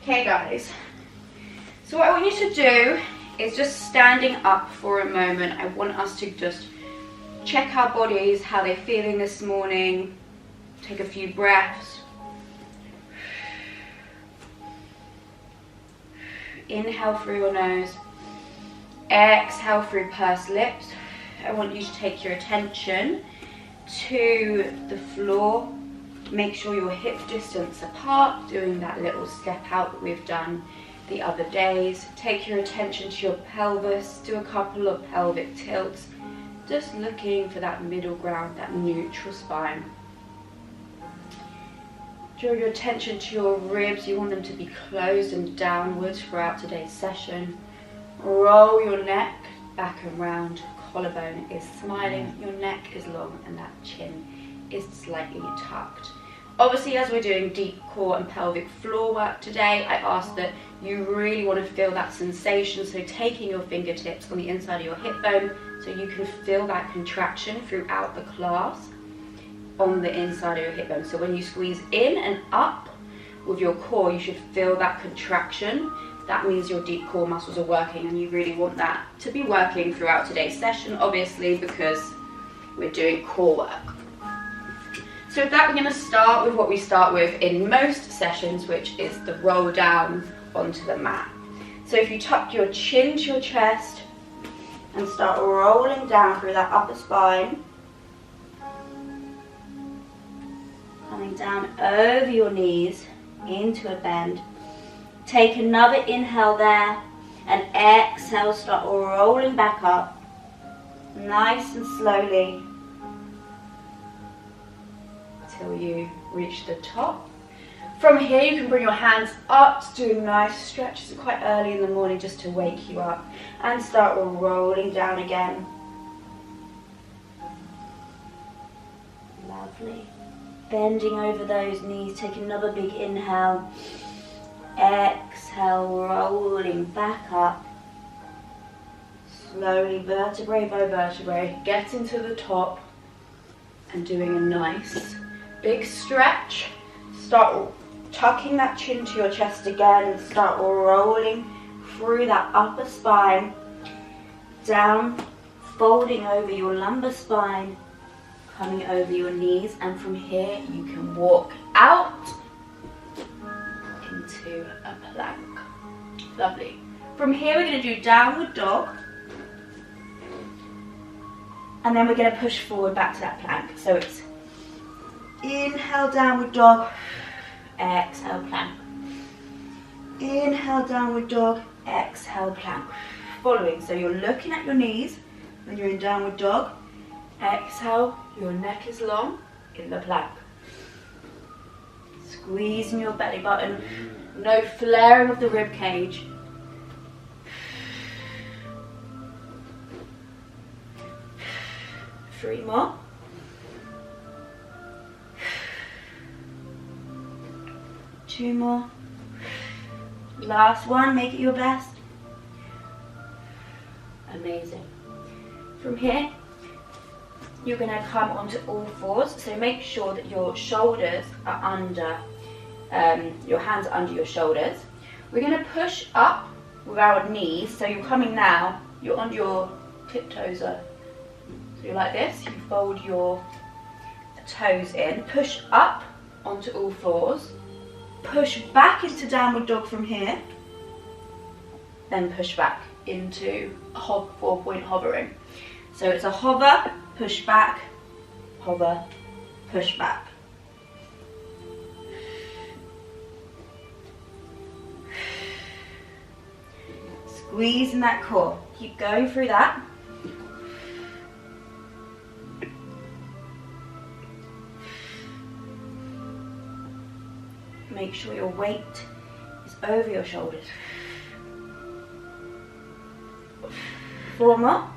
Okay guys, so what I want you to do is just standing up for a moment. I want us to just check our bodies, how they're feeling this morning. Take a few breaths. Inhale through your nose. Exhale through pursed lips. I want you to take your attention to the floor. Make sure your hip distance apart, doing that little step out that we've done the other days. Take your attention to your pelvis. Do a couple of pelvic tilts. Just looking for that middle ground, that neutral spine. Draw your attention to your ribs. You want them to be closed and downwards throughout today's session. Roll your neck back and round. Collarbone is smiling. Your neck is long and that chin is slightly tucked. Obviously, as we're doing deep core and pelvic floor work today, I ask that you really want to feel that sensation. So taking your fingertips on the inside of your hip bone so you can feel that contraction throughout the class on the inside of your hip bone. So when you squeeze in and up with your core, you should feel that contraction. That means your deep core muscles are working, and you really want that to be working throughout today's session, obviously, because we're doing core work. So with that, we're going to start with what we start with in most sessions, which is the roll down onto the mat. So if you tuck your chin to your chest and start rolling down through that upper spine, coming down over your knees into a bend. Take another inhale there, and exhale, start rolling back up, nice and slowly, till you reach the top. From here, you can bring your hands up to do nice stretches quite early in the morning just to wake you up, and start rolling down again. Lovely. Bending over those knees, take another big inhale. Exhale, rolling back up. Slowly, vertebrae by vertebrae, getting to the top and doing a nice big stretch. Start tucking that chin to your chest again and start rolling through that upper spine, down, folding over your lumbar spine, coming over your knees, and from here you can walk out into a plank. Lovely. From here we're going to do downward dog, and then we're going to push forward back to that plank. So it's inhale, downward dog, exhale, plank. Inhale, downward dog, exhale, plank. Following, so you're looking at your knees when you're in downward dog. Exhale, your neck is long in the plank. Squeezing your belly button, no flaring of the rib cage. Three more. Two more. Last one, make it your best. Amazing. From here, you're going to come onto all fours, so make sure that your shoulders are under, your hands are under your shoulders. We're going to push up with our knees, so you're coming now, you're on your tiptoes, so you're like this, you fold your toes in, push up onto all fours, push back into downward dog from here, then push back into a 4-point hovering. So it's a hover, push back, hover, push back. Squeezing that core. Keep going through that. Make sure your weight is over your shoulders. 4 more.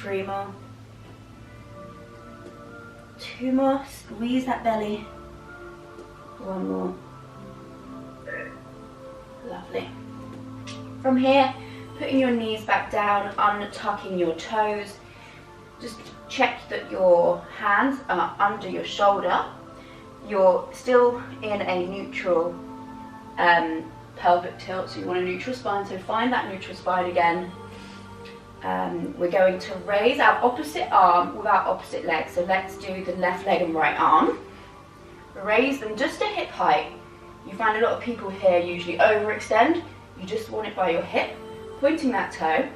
3 more. 2 more. Squeeze that belly. 1 more. Lovely. From here, putting your knees back down, untucking your toes. Just check that your hands are under your shoulder. you're still in a neutral pelvic tilt, so you want a neutral spine, so find that neutral spine again. We're going to raise our opposite arm with our opposite leg, so let's do the left leg and right arm. Raise them just to hip height. You find a lot of people here usually overextend. You just want it by your hip, pointing that toe.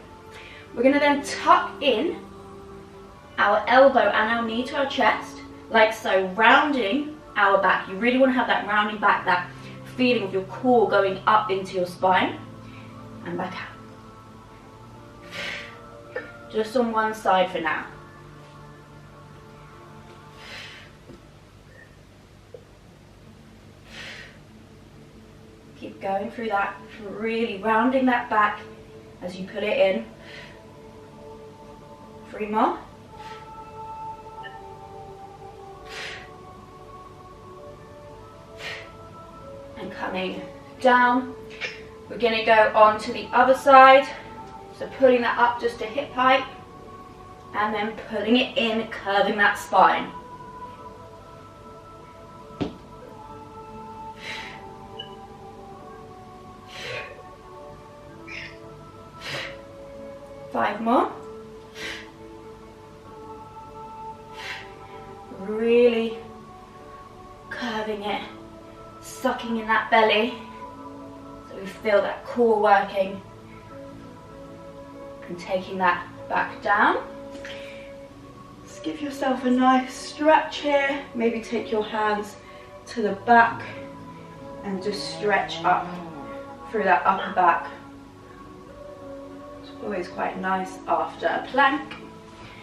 We're going to then tuck in our elbow and our knee to our chest, like so, rounding our back. You really want to have that rounding back, that feeling of your core going up into your spine, and back out. Just on one side for now. Keep going through that, really rounding that back as you put it in. 3 more. And coming down. We're going to go on to the other side. So pulling that up just to hip height. And then pulling it in, curving that spine. Five more. Really curving it, sucking in that belly, so we feel that core working, and taking that back down. Just give yourself a nice stretch here. Maybe take your hands to the back and just stretch up through that upper back. It's always quite nice after a plank.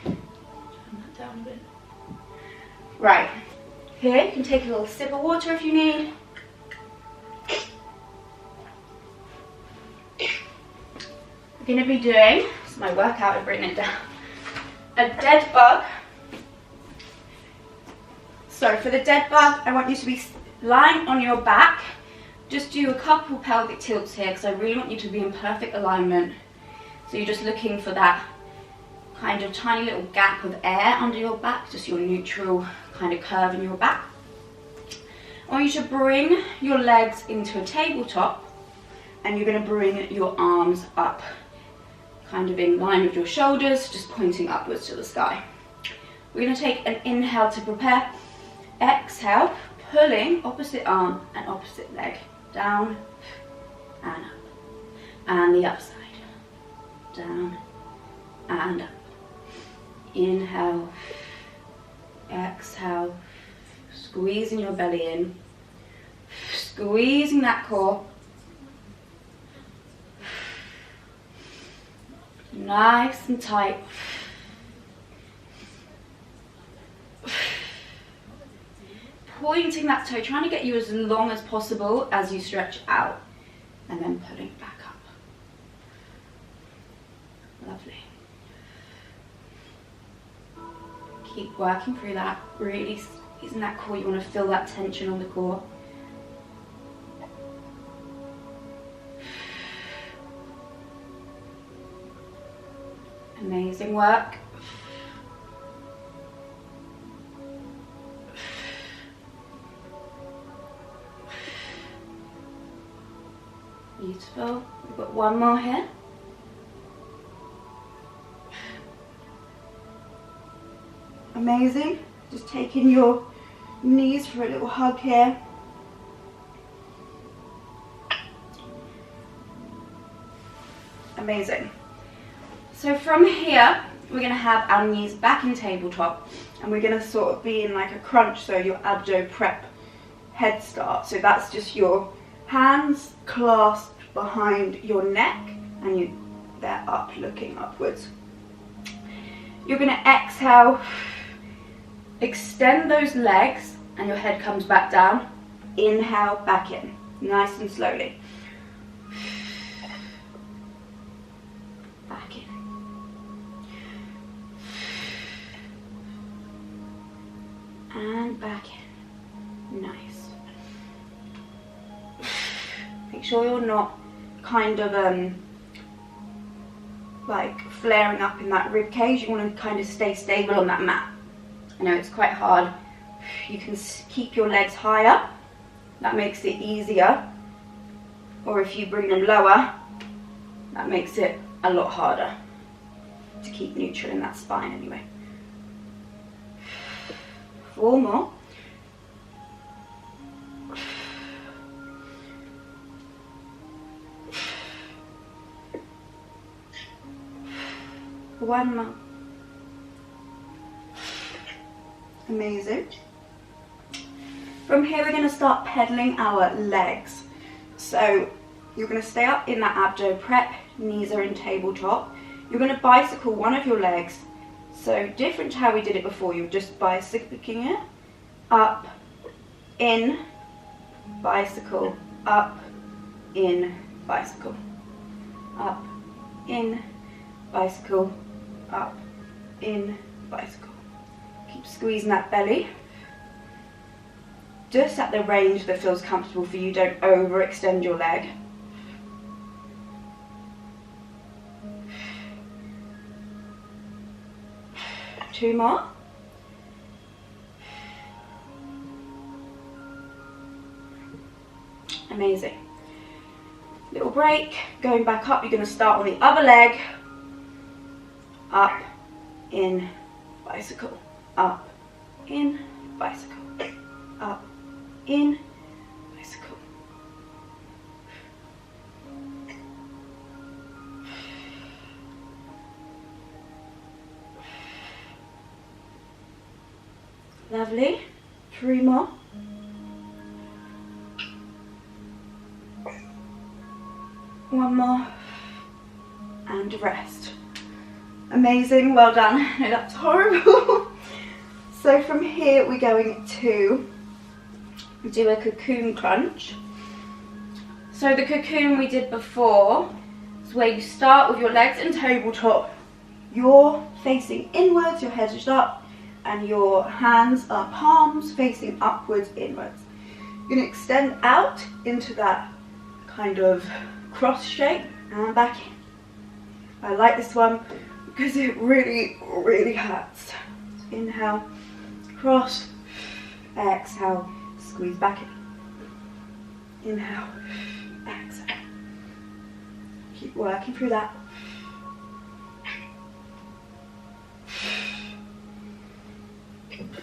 Turn that down a bit. Right, here you can take a little sip of water if you need. We're going to be doing, this is my workout, I've written it down, a dead bug. So for the dead bug, I want you to be lying on your back. Just do a couple pelvic tilts here because I really want you to be in perfect alignment. So you're just looking for that kind of tiny little gap of air under your back, just your neutral kind of curve in your back. I want you to bring your legs into a tabletop, and you're going to bring your arms up, kind of in line with your shoulders, just pointing upwards to the sky. We're going to take an inhale to prepare. Exhale, pulling opposite arm and opposite leg down and up, and the other side, down and up. Inhale, exhale, squeezing your belly in, squeezing that core. Nice and tight. Pointing that toe, trying to get you as long as possible as you stretch out, and then pulling it back up. Lovely. Keep working through that, really squeezing that core. You want to feel that tension on the core. Amazing work. Beautiful. We've got one more here. Amazing. Just taking your knees for a little hug here. Amazing. So from here, we're going to have our knees back in tabletop, and we're going to sort of be in like a crunch, so your abdo prep head start. So that's just your hands clasped behind your neck, and they're up, looking upwards. You're going to exhale, extend those legs, and your head comes back down. Inhale, back in, nice and slowly. Back in. And back in. Nice. Make sure you're not kind of like flaring up in that rib cage. You want to kind of stay stable on that mat. I know it's quite hard. You can keep your legs higher, that makes it easier. Or if you bring them lower, that makes it a lot harder to keep neutral in that spine anyway. 4 more. 1 more. Amazing. From here we're going to start pedaling our legs. So you're going to stay up in that abdo prep, knees are in tabletop. You're going to bicycle one of your legs. So different to how we did it before, you're just bicycling it. Up, in, bicycle, up, in, bicycle. Up, in, bicycle, up, in, bicycle. Keep squeezing that belly. Just at the range that feels comfortable for you, don't overextend your leg. Two more. Amazing. Little break, going back up, you're going to start on the other leg. Up, in, bicycle, up, in, bicycle, up, in, bicycle. Lovely. 3 more. One more. And rest. Amazing, well done. No, that's horrible. So from here we're going to do a cocoon crunch. So the cocoon we did before is where you start with your legs in tabletop. You're facing inwards, your head is up, and your hands are palms facing upwards, inwards. You're going to extend out into that kind of cross shape and back in. I like this one because it really, really hurts. Inhale, cross, exhale, squeeze back in. Inhale, exhale. Keep working through that.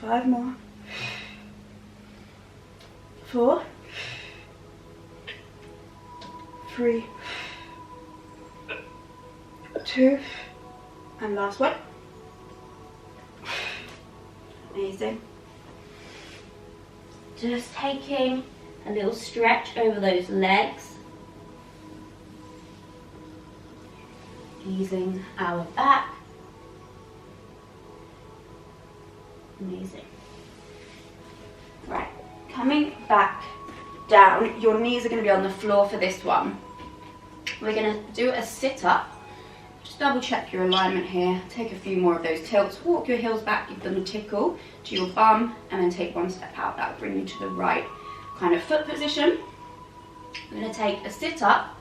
Five more. 4, 3, 2, and last one. Amazing. Just taking a little stretch over those legs. Easing our back. Amazing. Right, coming back down, your knees are going to be on the floor for this one. We're going to do a sit-up. Just double check your alignment here. Take a few more of those tilts. Walk your heels back, give them a tickle to your bum, and then take one step out. That will bring you to the right kind of foot position. We're going to take a sit-up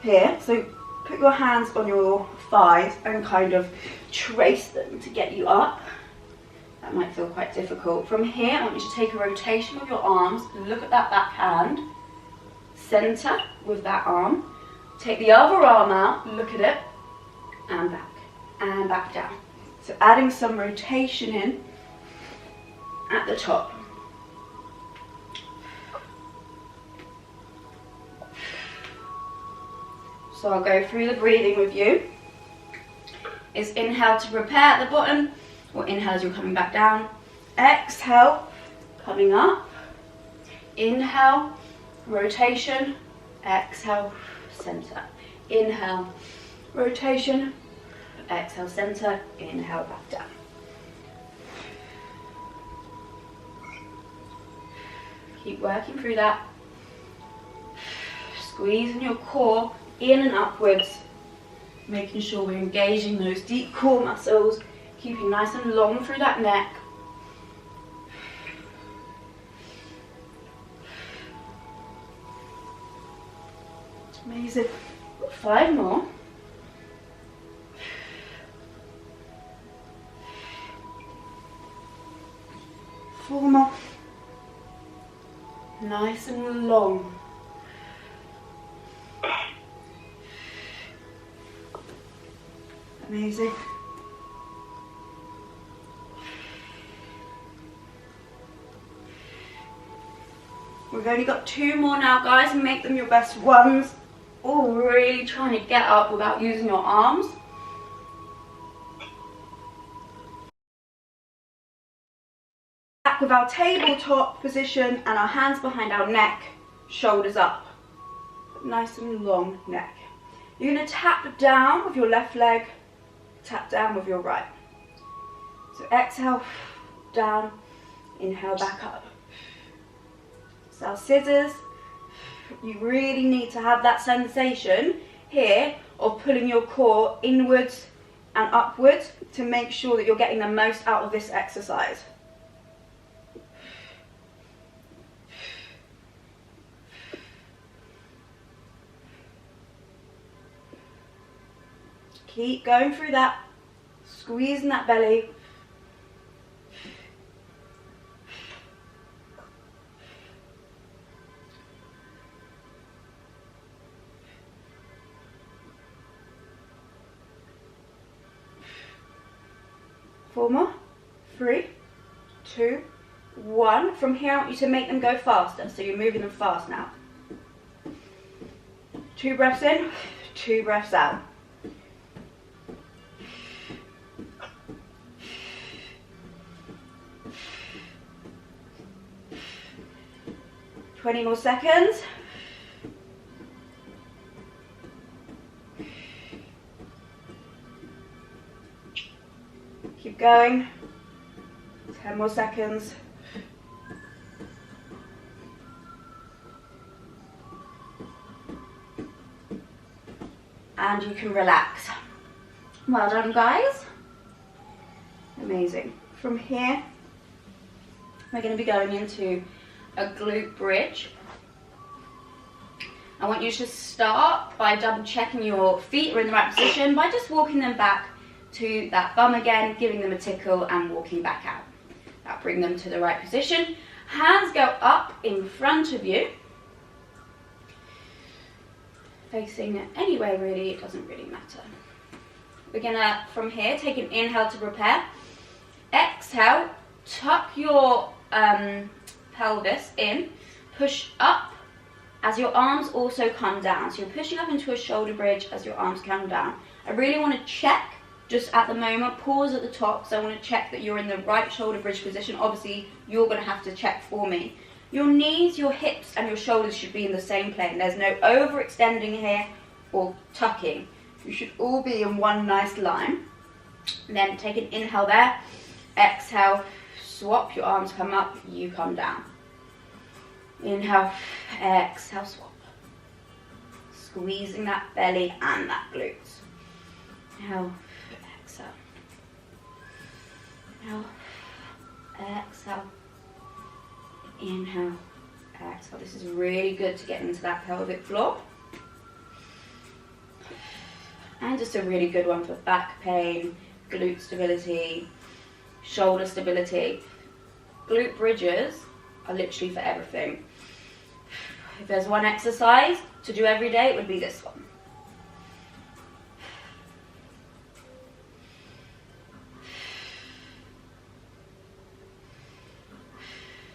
here. So put your hands on your thighs and kind of trace them to get you up. That might feel quite difficult. From here, I want you to take a rotation with your arms. Look at that back hand. Center with that arm. Take the other arm out, look at it, and back down. So adding some rotation in at the top. So I'll go through the breathing with you. Is inhale to prepare at the bottom, or inhale as you're coming back down. Exhale, coming up. Inhale, rotation. Exhale, center. Inhale, rotation. Exhale, center. Inhale, back down. Keep working through that. Squeezing your core in and upwards. Making sure we're engaging those deep core muscles. Keeping nice and long through that neck. Amazing. 5 more. 4 more. Nice and long. Amazing. We've only got 2 more now, guys, and make them your best ones. Oh, really trying to get up without using your arms. Back with our tabletop position and our hands behind our neck, shoulders up. Nice and long neck. You're going to tap down with your left leg, tap down with your right. So exhale, down, inhale, back up. So our scissors, you really need to have that sensation here of pulling your core inwards and upwards to make sure that you're getting the most out of this exercise. Keep going through that, squeezing that belly. Four more. 3, 2, 1. From here I want you to make them go faster, so you're moving them fast now. 2 breaths in, 2 breaths out. Twenty more seconds. Keep going. 10 more seconds. And you can relax. Well done, guys. Amazing. From here, we're going to be going into a glute bridge. I want you to start by double checking your feet are in the right position by just walking them back to that bum again, giving them a tickle and walking back out. That'll bring them to the right position. Hands go up in front of you, facing any way really, it doesn't really matter. We're gonna, from here, take an inhale to prepare. Exhale, tuck your pelvis in, push up as your arms also come down. So you're pushing up into a shoulder bridge as your arms come down. I really want to check, just at the moment, pause at the top, so I want to check that you're in the right shoulder bridge position. Obviously, you're going to have to check for me. Your knees, your hips, and your shoulders should be in the same plane. There's no overextending here or tucking. You should all be in one nice line. And then take an inhale there. Exhale, swap, your arms come up, you come down. Inhale, exhale, swap. Squeezing that belly and that glutes. Inhale, exhale. Inhale, exhale. Inhale, exhale. This is really good to get into that pelvic floor. And just a really good one for back pain, glute stability, shoulder stability. Glute bridges are literally for everything. If there's one exercise to do every day, it would be this one.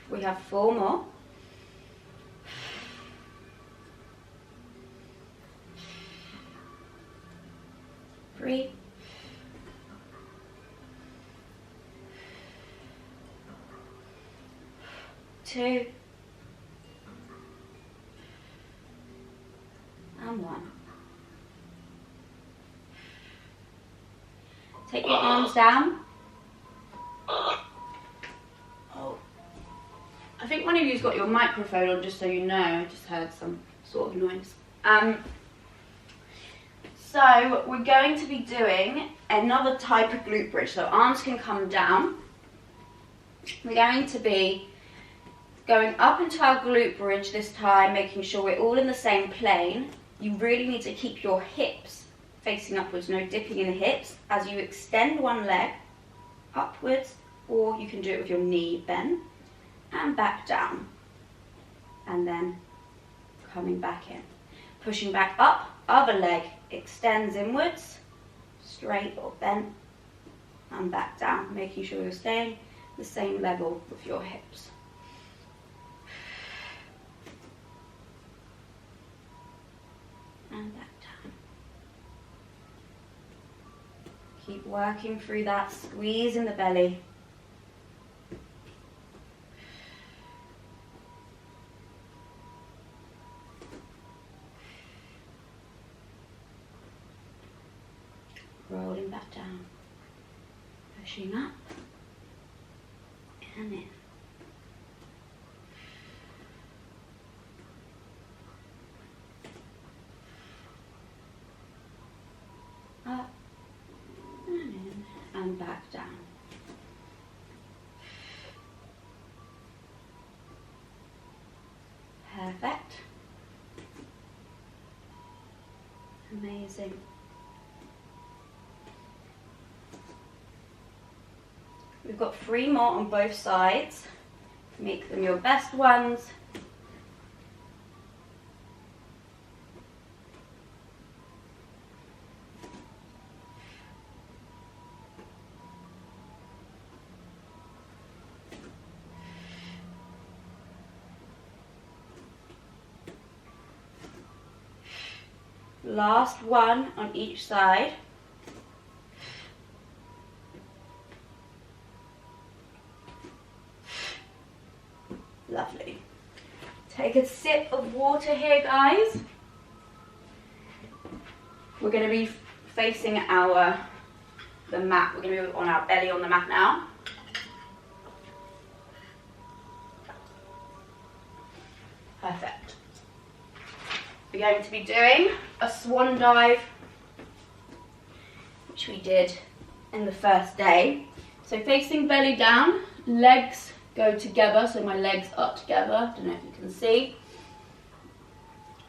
We have 4 more. Three. 2. And 1. Take your arms down. Oh, I think one of you's got your microphone on, just so you know. I just heard some sort of noise. So we're going to be doing another type of glute bridge. So arms can come down. We're going to be going up into our glute bridge this time, making sure we're all in the same plane. You really need to keep your hips facing upwards, no dipping in the hips, as you extend one leg upwards, or you can do it with your knee bent, and back down. and then coming back in. Pushing back up, other leg extends inwards, straight or bent, and back down, making sure you're staying the same level with your hips. And back down. Keep working through that, squeeze in the belly. Rolling back down, pushing up and in. Up and in and back down. Perfect. Amazing. We've got 3 more on both sides. Make them your best ones. Last one on each side. Lovely. Take a sip of water here, guys. We're going to be facing the mat. We're going to be on our belly on the mat now. Perfect. We're going to be doing a swan dive, which we did in the first day. So facing belly down, legs go together, so my legs are together. Don't know if you can see.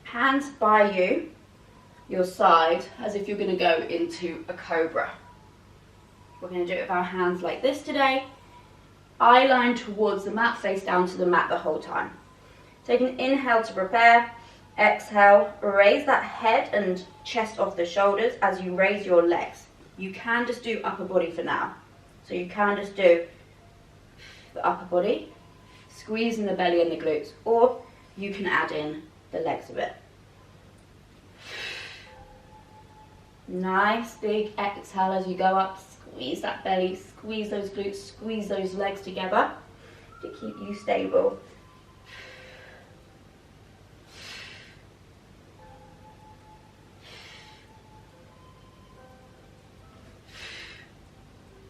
Hands by your side, as if you're going to go into a cobra. We're going to do it with our hands like this today. Eye line towards the mat, face down to the mat the whole time. Take an inhale to prepare. Exhale, raise that head and chest off the shoulders as you raise your legs. You can just do upper body for now. So you can just do the upper body, squeezing the belly and the glutes, or you can add in the legs a bit. Nice big exhale as you go up, squeeze that belly, squeeze those glutes, squeeze those legs together to keep you stable.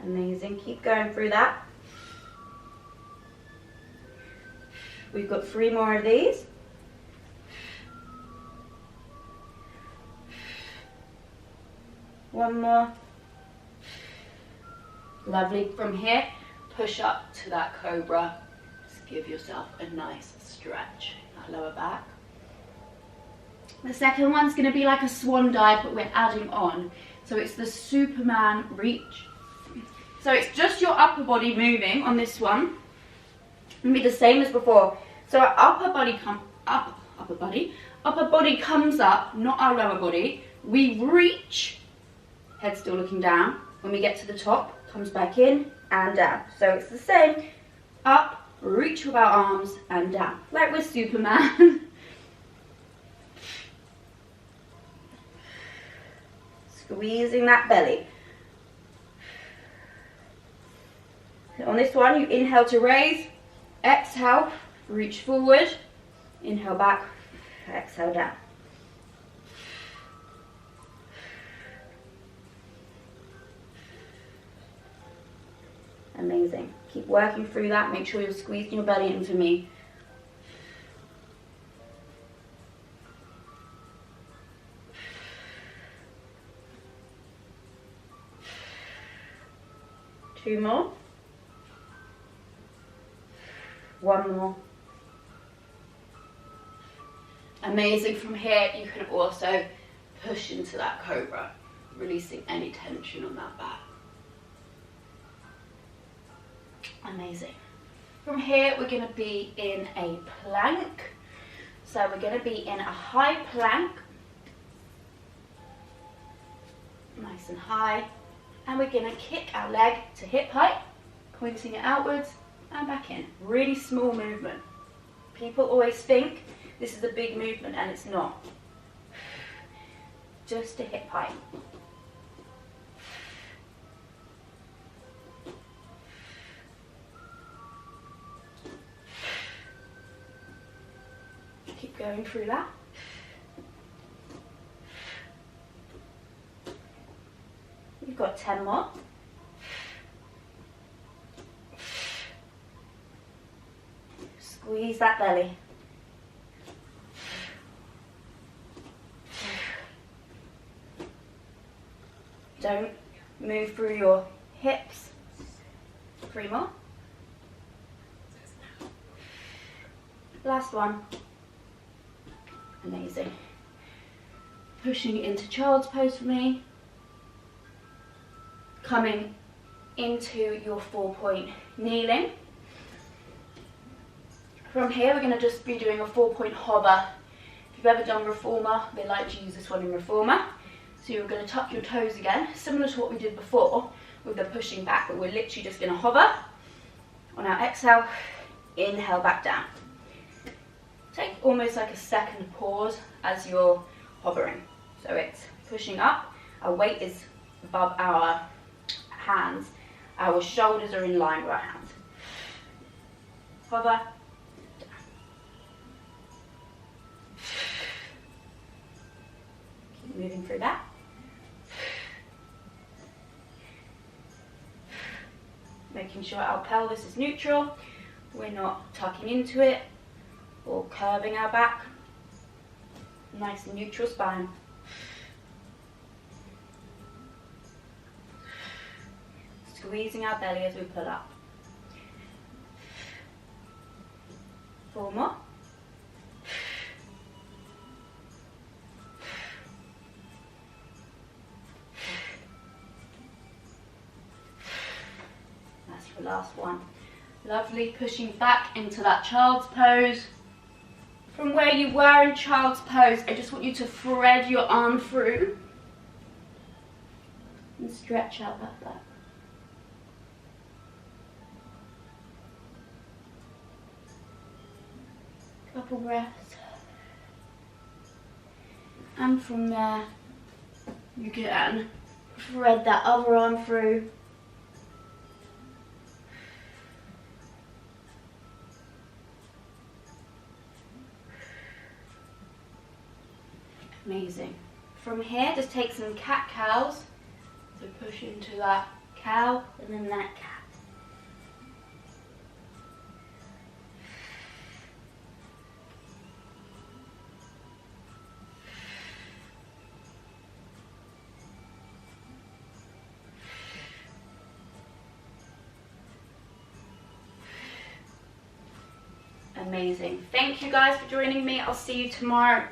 Amazing, keep going through that. We've got 3 more of these. One more. Lovely. From here, push up to that cobra. Just give yourself a nice stretch in that lower back. The second one's going to be like a swan dive, but we're adding on. So it's the Superman reach. So it's just your upper body moving on this one. It'll be the same as before. So our upper body comes up, not our lower body. We reach, head still looking down. When we get to the top, comes back in and down. So it's the same. Up, reach with our arms and down, like with Superman. Squeezing that belly. On this one, you inhale to raise, exhale, reach forward, inhale back, exhale down. Amazing. Keep working through that. Make sure you're squeezing your belly in for me. Two more. One more. Amazing. From here, you can also push into that cobra, releasing any tension on that back. Amazing. From here, we're going to be in a plank. So we're going to be in a high plank, nice and high, and we're going to kick our leg to hip height, pointing it outwards and back in. Really small movement. People always think this is a big movement and it's not. Just to hip height. Keep going through that. You've got 10 more. Squeeze that belly. Don't move through your hips. 3 more. Last one. Amazing. Pushing into child's pose for me. Coming into your 4-point kneeling. From here we're going to just be doing a 4-point hover. If you've ever done reformer, they like to use this one in reformer. So you're going to tuck your toes again, similar to what we did before with the pushing back, but we're literally just going to hover. On our exhale, inhale back down. Take almost like a second pause as you're hovering. So it's pushing up, our weight is above our hands, our shoulders are in line with our hands. Hover, down. Keep moving through that. Making sure our pelvis is neutral, we're not tucking into it or curving our back. Nice and neutral spine. Squeezing our belly as we pull up. 4 more. That's your last one. Lovely, pushing back into that child's pose. From where you were in child's pose, I just want you to thread your arm through and stretch out like that. Couple breaths. And from there, you can thread that other arm through. Amazing. From here, just take some cat-cows. So push into that cow and then that cat. Amazing. Thank you guys for joining me. I'll see you tomorrow.